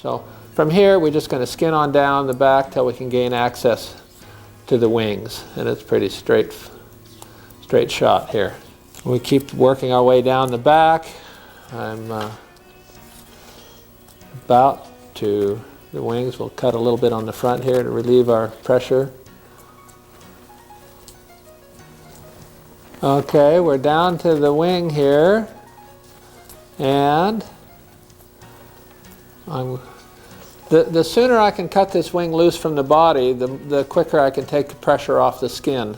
So from here, we're just going to skin on down the back till we can gain access to the wings, and it's pretty straight shot here. We keep working our way down the back. I'm about to the wings. We'll cut a little bit on the front here to relieve our pressure. Okay, we're down to the wing here, and the sooner I can cut this wing loose from the body, the quicker I can take the pressure off the skin.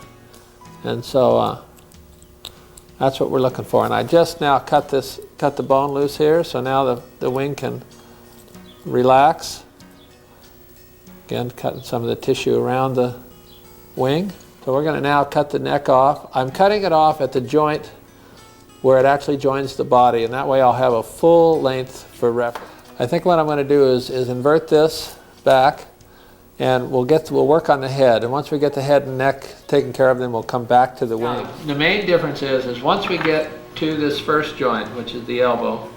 And so that's what we're looking for. And I just now cut the bone loose here, so now the wing can relax. Again, cutting some of the tissue around the wing. So we're going to now cut the neck off. I'm cutting it off at the joint where it actually joins the body, and that way I'll have a full length for reference. I think what I'm going to do is invert this back, and we'll work on the head. And once we get the head and neck taken care of, then we'll come back to the wing. The main difference is once we get to this first joint, which is the elbow,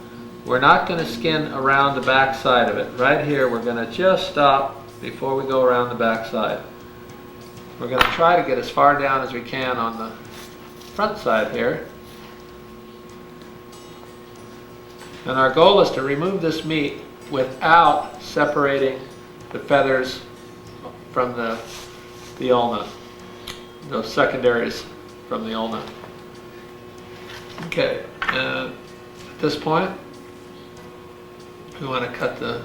we're not going to skin around the back side of it. Right here, we're going to just stop before we go around the back side. We're going to try to get as far down as we can on the front side here. And our goal is to remove this meat without separating the feathers from the ulna, those secondaries from the ulna. Okay, at this point, we want to cut the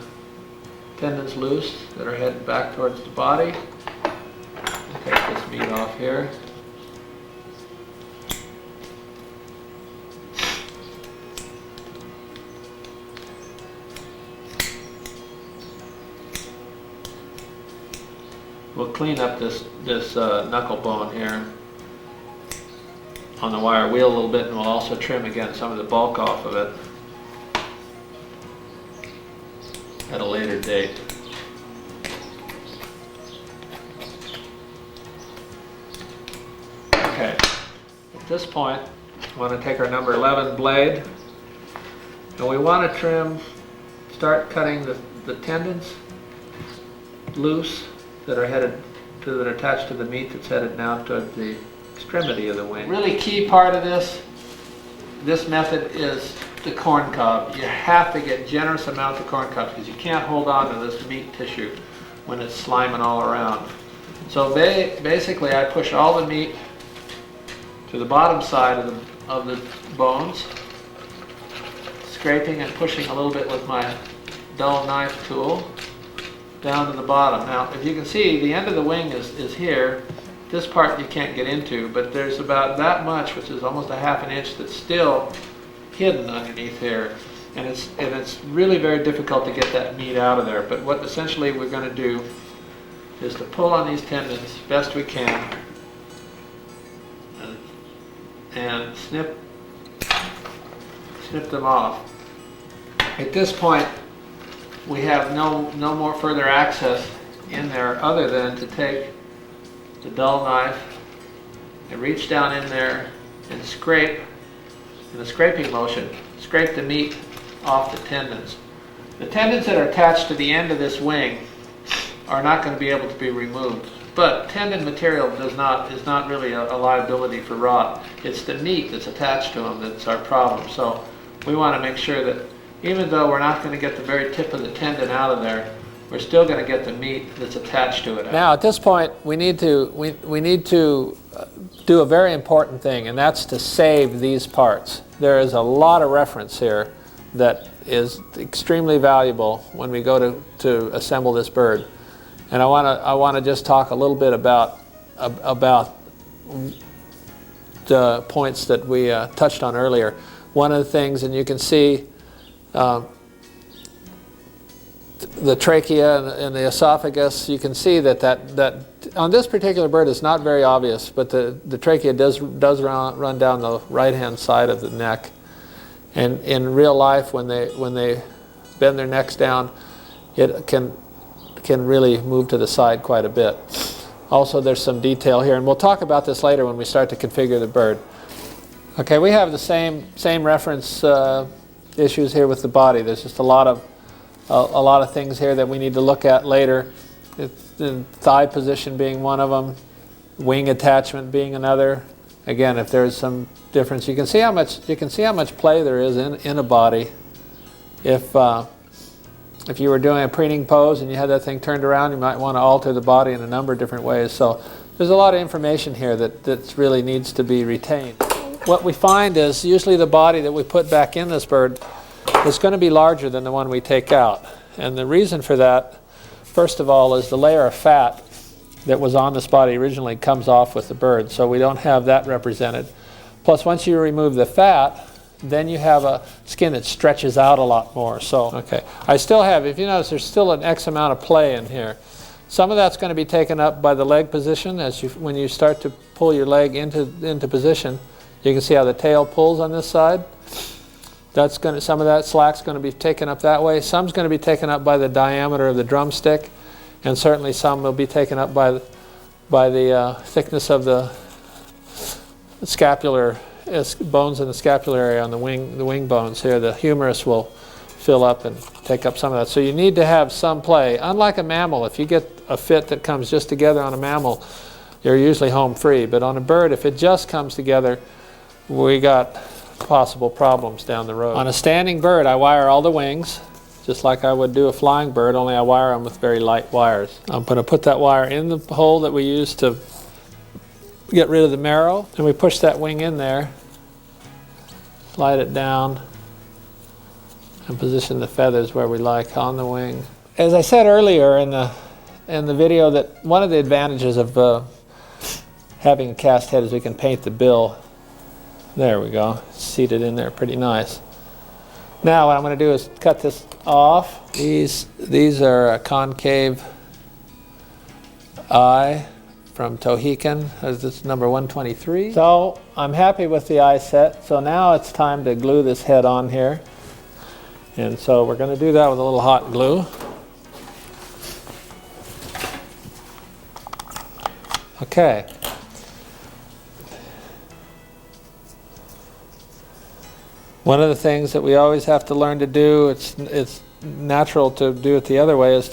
tendons loose that are headed back towards the body. Take this meat off here. We'll clean up this knuckle bone here on the wire wheel a little bit, and we'll also trim again some of the bulk off of it at a later date. Okay, at this point, we want to take our number 11 blade, and we want to start cutting the tendons loose that are attached to the meat that's headed now toward the extremity of the wing. Really key part of this method is the corn cob. You have to get generous amounts of corn cobs because you can't hold on to this meat tissue when it's sliming all around. So basically I push all the meat to the bottom side of the bones, scraping and pushing a little bit with my dull knife tool down to the bottom. Now, if you can see, the end of the wing is here. This part you can't get into, but there's about that much, which is almost a ½ inch, that's still hidden underneath here. And it's really very difficult to get that meat out of there. But what essentially we're going to do is to pull on these tendons best we can and snip them off. At this point, we have no more further access in there other than to take the dull knife and reach down in there and scrape, in a scraping motion, scrape the meat off the tendons. The tendons that are attached to the end of this wing are not going to be able to be removed. But tendon material is not really a liability for rot. It's the meat that's attached to them that's our problem. So we want to make sure that even though we're not going to get the very tip of the tendon out of there, we're still going to get the meat that's attached to it out. Now at this point we need to do a very important thing, and that's to save these parts. There is a lot of reference here that is extremely valuable when we go to assemble this bird. And I want to just talk a little bit about the points that we touched on earlier. One of the things, and you can see the trachea and the esophagus, you can see that on this particular bird it's not very obvious, but the trachea does run down the right-hand side of the neck. And in real life, when they bend their necks down, it can really move to the side quite a bit. Also, there's some detail here, and we'll talk about this later when we start to configure the bird. Okay, we have the same reference issues here with the body. There's just a lot of a lot of things here that we need to look at later. The thigh position being one of them, wing attachment being another. Again, if there's some difference, you can see how much play there is in a body. If you were doing a preening pose and you had that thing turned around, you might want to alter the body in a number of different ways. So there's a lot of information here that really needs to be retained. What we find is usually the body that we put back in this bird is going to be larger than the one we take out. And the reason for that, first of all, is the layer of fat that was on this body originally comes off with the bird, so we don't have that represented. Plus, once you remove the fat, then you have a skin that stretches out a lot more. So, okay, I still have, if you notice, there's still an X amount of play in here. Some of that's going to be taken up by the leg position. When you start to pull your leg into position, you can see how the tail pulls on this side. Some of that slack's going to be taken up that way. Some's going to be taken up by the diameter of the drumstick, and certainly some will be taken up by the thickness of the scapular bones in the scapular area on the wing bones here. The humerus will fill up and take up some of that. So you need to have some play. Unlike a mammal, if you get a fit that comes just together on a mammal, you're usually home free. But on a bird, if it just comes together, we got possible problems down the road. On a standing bird, I wire all the wings, just like I would do a flying bird, only I wire them with very light wires. I'm going to put that wire in the hole that we use to get rid of the marrow, and we push that wing in there, slide it down, and position the feathers where we like on the wing. As I said earlier in the video, that one of the advantages of having a cast head is we can paint the bill. There we go, seated in there pretty nice. Now what I'm going to do is cut this off. These are a concave eye from Tohican. This is number 123. So I'm happy with the eye set. So now it's time to glue this head on here. And so we're going to do that with a little hot glue. Okay. One of the things that we always have to learn to do, it's natural to do it the other way, is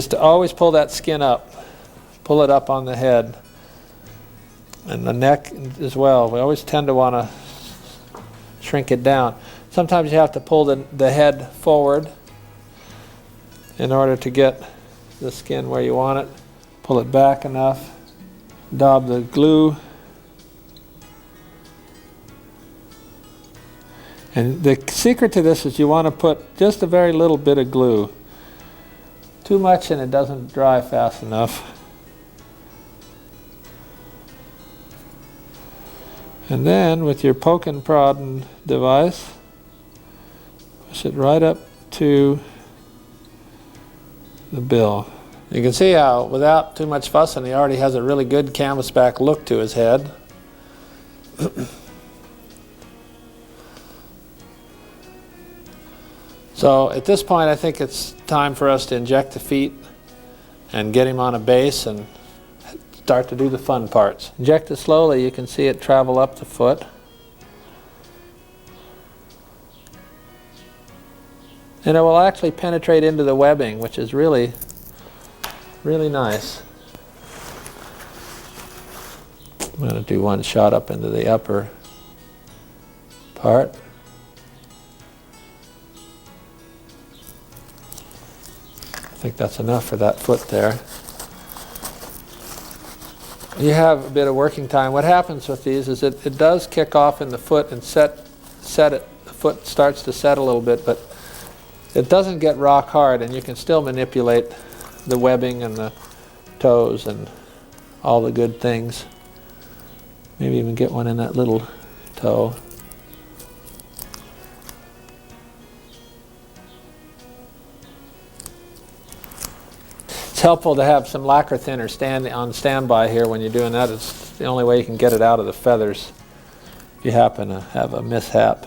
to always pull that skin up. Pull it up on the head. And the neck as well. We always tend to want to shrink it down. Sometimes you have to pull the head forward in order to get the skin where you want it. Pull it back enough. Daub the glue. And the secret to this is you want to put just a very little bit of glue. Too much and it doesn't dry fast enough. And then with your poke and prod device, push it right up to the bill. You can see how without too much fussing he already has a really good canvas back look to his head. So at this point I think it's time for us to inject the feet and get him on a base and start to do the fun parts. Inject it slowly, you can see it travel up the foot. And it will actually penetrate into the webbing, which is really, really nice. I'm going to do one shot up into the upper part. I think that's enough for that foot there. You have a bit of working time. What happens with these is it does kick off in the foot and set it. The foot starts to set a little bit, but it doesn't get rock hard, and you can still manipulate the webbing and the toes and all the good things. Maybe even get one in that little toe. It's helpful to have some lacquer thinner on standby here when you're doing that. It's the only way you can get it out of the feathers if you happen to have a mishap.